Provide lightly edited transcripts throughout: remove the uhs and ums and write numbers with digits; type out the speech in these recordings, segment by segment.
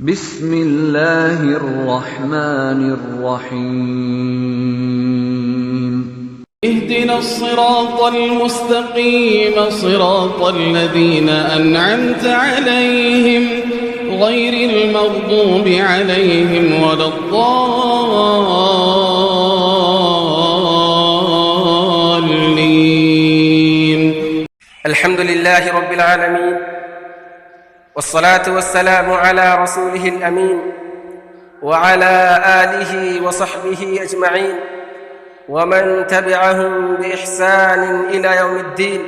بسم اللہ الرحمن الرحیم اهدنا الصراط المستقيم صراط الذين أنعمت عليهم غير المغضوب عليهم ولا الضالين. الحمد لله رب العالمين والصلاة والسلام على رسوله الأمين وعلى آله وصحبه أجمعين ومن تبعهم بإحسان إلى يوم الدين.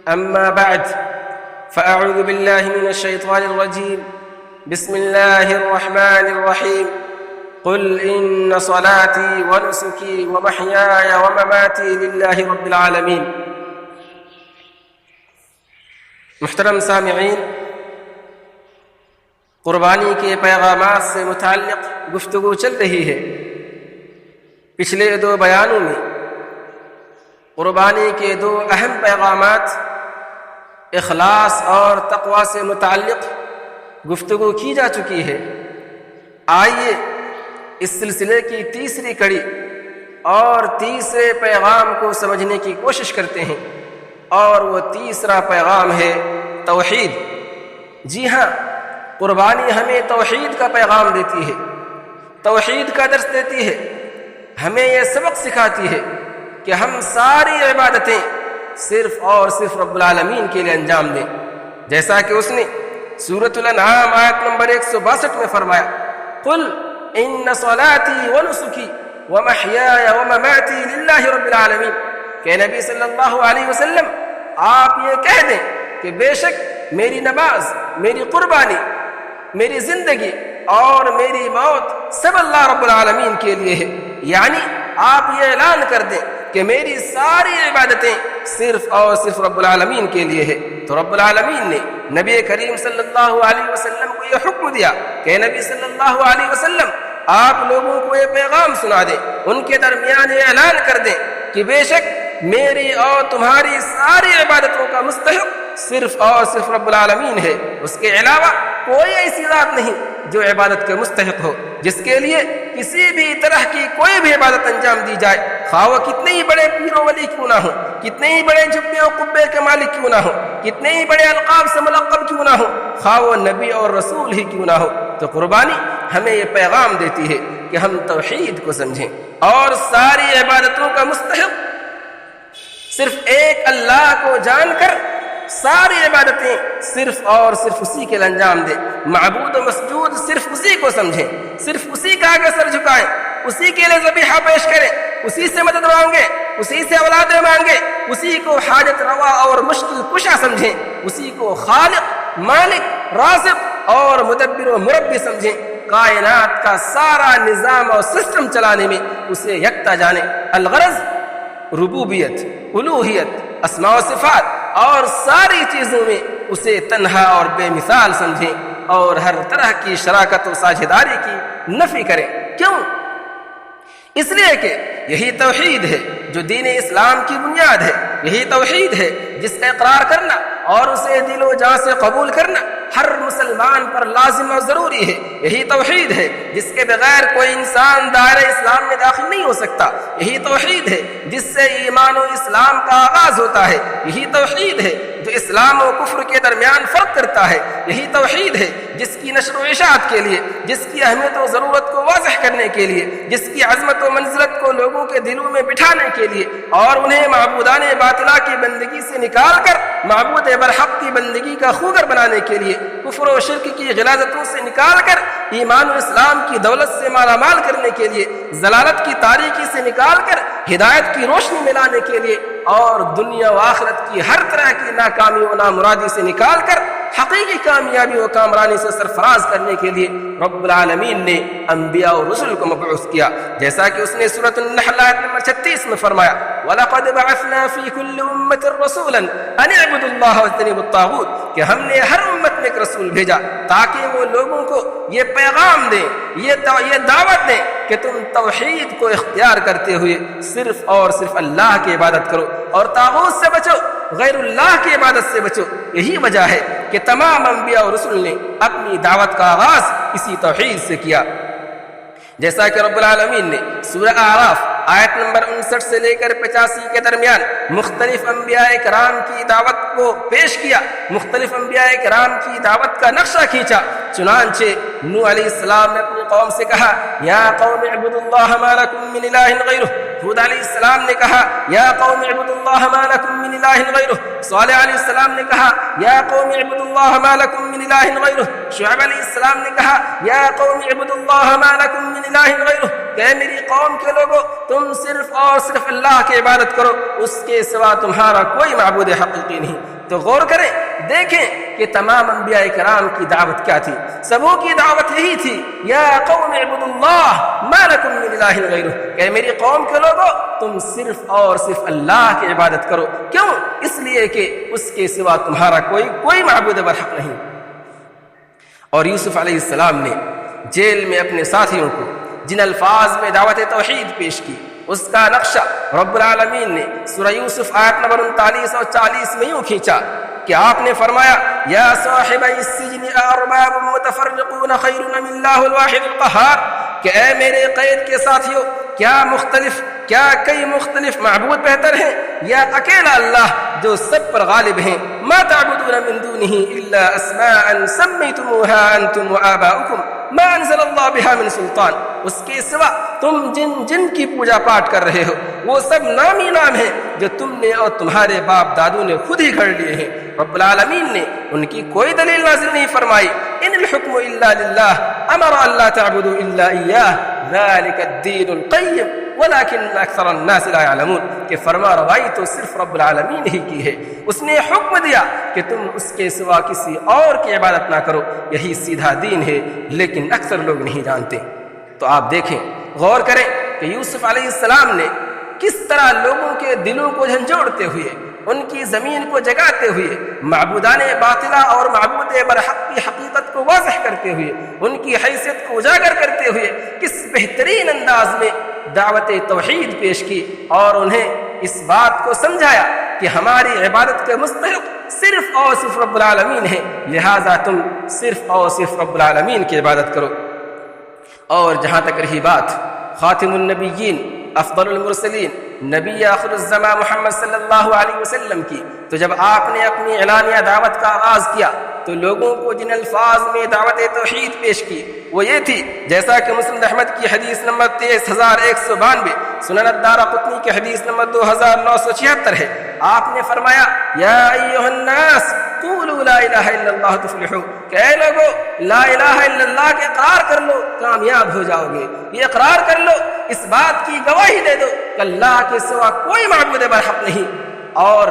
أما بعد، فأعوذ بالله من الشيطان الرجيم. بسم الله الرحمن الرحيم. قل إن صلاتي ونسكي ومحياي ومماتي لله رب العالمين. محترم سامعین، قربانی کے پیغامات سے متعلق گفتگو چل رہی ہے. پچھلے دو بیانوں میں قربانی کے دو اہم پیغامات اخلاص اور تقوی سے متعلق گفتگو کی جا چکی ہے. آئیے اس سلسلے کی تیسری کڑی اور تیسرے پیغام کو سمجھنے کی کوشش کرتے ہیں، اور وہ تیسرا پیغام ہے توحید. جی ہاں، قربانی ہمیں توحید کا پیغام دیتی ہے، توحید کا درس دیتی ہے، ہمیں یہ سبق سکھاتی ہے کہ ہم ساری عبادتیں صرف اور صرف رب العالمین کے لیے انجام دیں، جیسا کہ اس نے سورۃ الانعام آیت نمبر 162 میں فرمایا: قل ان صلاتی ونسکی ومحیای ومماتی للہ رب العالمین. کہ نبی صلی اللہ علیہ وسلم آپ یہ کہہ دیں کہ بے شک میری نماز، میری قربانی، میری زندگی اور میری موت سب اللہ رب العالمین کے لیے ہے. یعنی آپ یہ اعلان کر دیں کہ میری ساری عبادتیں صرف اور صرف رب العالمین کے لیے ہے. تو رب العالمین نے نبی کریم صلی اللہ علیہ وسلم کو یہ حکم دیا کہ نبی صلی اللہ علیہ وسلم آپ لوگوں کو یہ پیغام سنا دیں، ان کے درمیان یہ اعلان کر دیں کہ بے شک میری اور تمہاری ساری عبادتوں کا مستحق صرف اور صرف رب العالمین ہے. اس کے علاوہ کوئی ایسی ذات نہیں جو عبادت کے مستحق ہو، جس کے لیے کسی بھی طرح کی کوئی بھی عبادت انجام دی جائے، خواہ وہ کتنے ہی بڑے پیر و ولی کیوں نہ ہو، کتنے ہی بڑے جبے و قبے کے مالک کیوں نہ ہو، کتنے ہی بڑے القاب سے ملقب کیوں نہ ہو، خواہ وہ نبی اور رسول ہی کیوں نہ ہو. تو قربانی ہمیں یہ پیغام دیتی ہے کہ ہم توحید کو سمجھیں اور ساری عبادتوں کا مستحق صرف ایک اللہ کو جان کر ساری عبادتیں صرف اور صرف اسی کے لیے انجام دیں. معبود و مسجود صرف اسی کو سمجھیں، صرف اسی کا آگے سر جھکائیں، اسی کے لیے ذبیحہ پیش کریں، اسی سے مدد مانگیں، اسی سے اولادیں مانگیں، اسی کو حاجت روا اور مشکل کشا سمجھیں، اسی کو خالق، مالک، رازق اور مدبر و مربی سمجھیں. کائنات کا سارا نظام اور سسٹم چلانے میں اسے یکتا جانیں. الغرض ربوبیت، الوہیت، اسماء و صفات اور ساری چیزوں میں اسے تنہا اور بے مثال سمجھیں اور ہر طرح کی شراکت و ساجھیداری کی نفی کریں. کیوں؟ اس لیے کہ یہی توحید ہے جو دین اسلام کی بنیاد ہے. یہی توحید ہے جس کا اقرار کرنا اور اسے دل و جان سے قبول کرنا ہر مسلمان پر لازم اور ضروری ہے. یہی توحید ہے جس کے بغیر کوئی انسان دائرہ اسلام میں داخل نہیں ہو سکتا. یہی توحید ہے جس سے ایمان و اسلام کا آغاز ہوتا ہے. یہی توحید ہے جو اسلام و کفر کے درمیان فرق کرتا ہے. یہی توحید ہے جس کی نشر و اشاعت کے لیے، جس کی اہمیت و ضرورت کو واضح کرنے کے لیے، جس کی عظمت و منزلت کو لوگوں کے دلوں میں بٹھانے کے لیے اور انہیں معبودان باطلہ کی بندگی سے نکال کر معبود برحق کی بندگی کا خوگر بنانے کے لیے، کفر و شرک کی غلاظتوں سے نکال کر ایمان و اسلام کی دولت سے مالا مال کرنے کے لیے، ضلالت کی تاریکی سے نکال کر ہدایت کی روشنی میں لانے کے لیے، اور دنیا و آخرت کی ہر طرح کی ناکامی و نامرادی سے نکال کر حقیقی کامیابی و کامرانی سے سرفراز کرنے کے لیے رب العالمین نے انبیاء و رسل کو مبعوث کیا. جیسا کہ اس نے سورۃ النحل آیت نمبر 36 میں فرمایا: وَلَقَدْ بَعَثْنَا فِي كُلِّ أُمَّةٍ رَسُولًا أَنِ اعْبُدُوا اللَّهَ وَاجْتَنِبُوا الطَّاغُوتَ. کہ ہم نے ہر امت میں ایک رسول بھیجا تاکہ وہ لوگوں کو یہ پیغام دیں، یہ دعوت دیں کہ تم توحید کو اختیار کرتے ہوئے صرف اور صرف اللہ کی عبادت کرو. اور طاغوت سے بچو، غیر اللہ کی عبادت سے بچو۔ یہی وجہ ہے کہ تمام انبیاء اور رسل نے اپنی دعوت کا آغاز اسی توحید سے کیا، جیسا کہ رب العالمین نے سورہ اعراف آیت نمبر 59 سے لے کر 85 کے درمیان مختلف انبیاء کرام کی دعوت کو پیش کیا، مختلف انبیاء کرام کی دعوت کا نقشہ کھینچا۔ چنانچہ نوح علیہ السلام نے اپنی قوم سے کہا یا قوم اعبدوا اللہ ما لکم من الہ غیرہ، ہود علیہ السلام نے کہا یا قوم اعبدوا اللہ ما لکم من الہ غیرہ، صالح علیہ السلام نے کہا یا قوم اعبدوا اللہ ما لکم من الہ غیرہ، شعیب علیہ السلام نے کہا یا قوم اعبدوا اللہ ما لکم من الہ غیرہ، کہ میری قوم کے لوگوں تم صرف اور صرف اللہ کی عبادت کرو، اس کے سوا تمہارا کوئی معبود حقیقی نہیں۔ تو غور کریں، دیکھیں کہ تمام انبیاء کرام کی دعوت کیا تھی، سبوں کی دعوت یہی تھی یا قوم اعبدوا اللہ ما لکم من الہ غیرہ، کہ میری قوم کے لوگوں تم صرف اور صرف اللہ کی عبادت کرو۔ کیوں؟ اس لیے کہ اس کے سوا تمہارا کوئی معبود برحق نہیں۔ اور یوسف علیہ السلام نے جیل میں اپنے ساتھیوں کو جن الفاظ میں دعوت توحید پیش کی، اس کا نقشہ رب العالمین نے سورہ یوسف آیت نمبر 39 اور 40 میں یوں کھینچا کہ آپ نے فرمایا یا صاحبی السجن ارباب متفرقون خیر من اللہ الواحد القہار، کہ اے میرے قید کے ساتھیوں، کیا کئی مختلف معبود بہتر ہیں یا اکیلا اللہ جو سب پر غالب ہیں؟ ما تعبدون من دونه الا اسماء سمیتموها انتم وآباؤکم ما انزل اللہ بها من سلطان، اس کے سوا تم جن کی پوجا پاٹ کر رہے ہو وہ سب نامی نام ہیں جو تم نے اور تمہارے باپ دادو نے خود ہی گھڑ لیے ہیں۔ رب العالمین نے ان کی کوئی دلیل نازل نہیں فرمائی، ان الحکم الا للہ امر اللہ تعبدوا الا ایاہ ذلک الدین القیم ولکن اکثر الناس لا يعلمون، کہ فرما روائی تو صرف رب العالمین ہی کی ہے، اس نے حکم دیا کہ تم اس کے سوا کسی اور کی عبادت نہ کرو، یہی سیدھا دین ہے، لیکن اکثر لوگ نہیں جانتے۔ تو آپ دیکھیں، غور کریں کہ یوسف علیہ السلام نے کس طرح لوگوں کے دلوں کو جھنجھوڑتے ہوئے، ان کی زمین کو جگاتے ہوئے، معبودان باطلہ اور معبود برحق کی حقیقت کو واضح کرتے ہوئے، ان کی حیثیت کو اجاگر کرتے ہوئے کس بہترین انداز میں دعوت توحید پیش کی اور انہیں اس بات کو سمجھایا کہ ہماری عبادت کے مستحق صرف اور صرف رب العالمین ہے، لہذا تم صرف اور صرف رب العالمین کی عبادت کرو۔ اور جہاں تک رہی بات خاتم النبیین افضل المرسلین نبی آخر الزمان محمد صلی اللہ علیہ وسلم کی، تو جب آپ نے اپنی اعلانیہ دعوت کا آغاز کیا تو لوگوں کو جن الفاظ میں دعوت توحید پیش کی وہ یہ تھی، جیسا کہ مسند احمد کی حدیث نمبر 23192، سنن الدارقطنی کی حدیث نمبر 2976 ہے، آپ نے فرمایا یا ایھا الناس قولوا لا الہ الا اللہ تفلحوا، کہ اے لوگو لا الہ الا اللہ کے اقرار کر لو کامیاب ہو جاؤ گے، یہ اقرار کر لو، اس بات کی گواہی دے دو کہ اللہ کے سوا کوئی معبود برحق نہیں، اور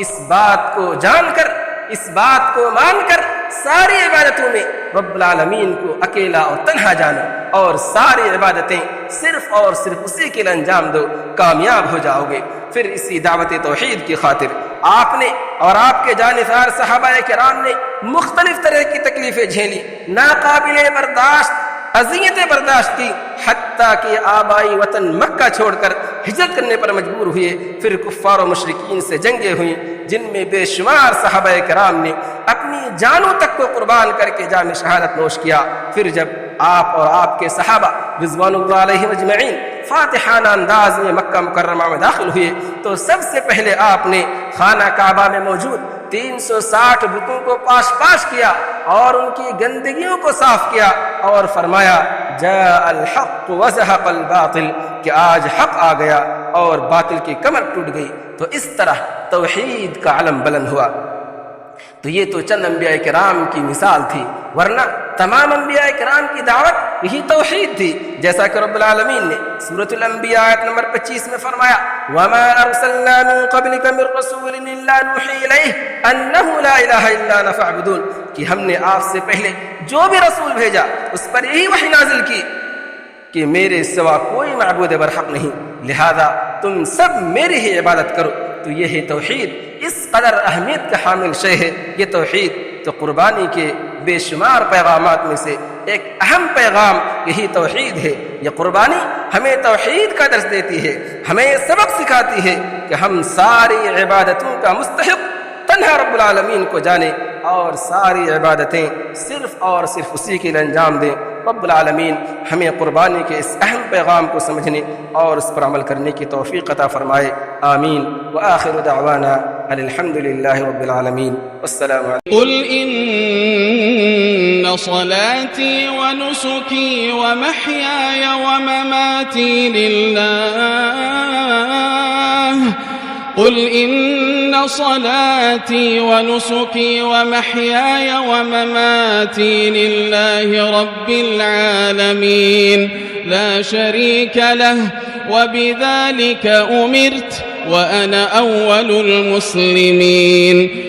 اس بات کو جان کر، اس بات کو مان کر ساری عبادتوں میں رب العالمین کو اکیلا اور تنہا جانو اور ساری عبادتیں صرف اور صرف اسی کے لیے انجام دو، کامیاب ہو جاؤ گے۔ پھر اسی دعوت توحید کی خاطر آپ نے اور آپ کے جانثار صحابہ کرام نے مختلف طرح کی تکلیفیں جھیلی، ناقابل برداشت اذیتیں برداشت کی، حتیٰ کہ آبائی وطن مکہ چھوڑ کر ہجرت کرنے پر مجبور ہوئے۔ پھر کفار و مشرکین سے جنگیں ہوئیں جن میں بے شمار صحابہ کرام نے اپنی جانوں تک کو قربان کر کے جام شہادت نوش کیا۔ پھر جب آپ اور آپ کے صحابہ رضوان اللہ علیہم اجمعین فاتحانہ انداز میں مکہ مکرمہ میں داخل ہوئے تو سب سے پہلے آپ نے خانہ کعبہ میں موجود 360 بتوں کو پاش کیا اور ان کی گندگیوں کو صاف کیا اور فرمایا جاء الحق وزهق الباطل، کہ آج حق آ گیا اور باطل کی کمر ٹوٹ گئی۔ تو اس طرح توحید کا علم بلند ہوا۔ تو یہ تو چند انبیاء کرام کی مثال تھی، ورنہ تمام انبیاء کرام کی دعوت یہی توحید تھی، جیسا کہ رب العالمین نے سورۃ الانبیاء آیت نمبر 25 میں فرمایا وما ارسلنا من قبلك من رسول الا نوحي اليه انه لا اله الا انا فاعبدون، کہ ہم نے آپ سے پہلے جو بھی رسول بھیجا اس پر یہی وحی نازل کی کہ میرے سوا کوئی معبود برحق نہیں، لہذا تم سب میری ہی عبادت کرو۔ تو یہ ہے توحید، اس قدر اہمیت کا حامل شے ہے یہ توحید۔ تو قربانی کے بے شمار پیغامات میں سے ایک اہم پیغام یہی توحید ہے۔ یہ قربانی ہمیں توحید کا درس دیتی ہے، ہمیں یہ سبق سکھاتی ہے کہ ہم ساری عبادتوں کا مستحق تنہا رب العالمین کو جانیں اور ساری عبادتیں صرف اور صرف اسی کے لیے انجام دیں۔ رب العالمین ہمیں قربانی کے اس اہم پیغام کو سمجھنے اور اس پر عمل کرنے کی توفیق عطا فرمائے، آمین۔ وآخر دعوانا ان الحمد للہ رب العالمین، والسلام علیکم۔ قل إن صلاتي ونسكي ومحياي ومماتي لله قل إن صلاتي ونسكي ومحياي ومماتي لله رب العالمين لا شريك له وبذلك أمرت وأنا أول المسلمين۔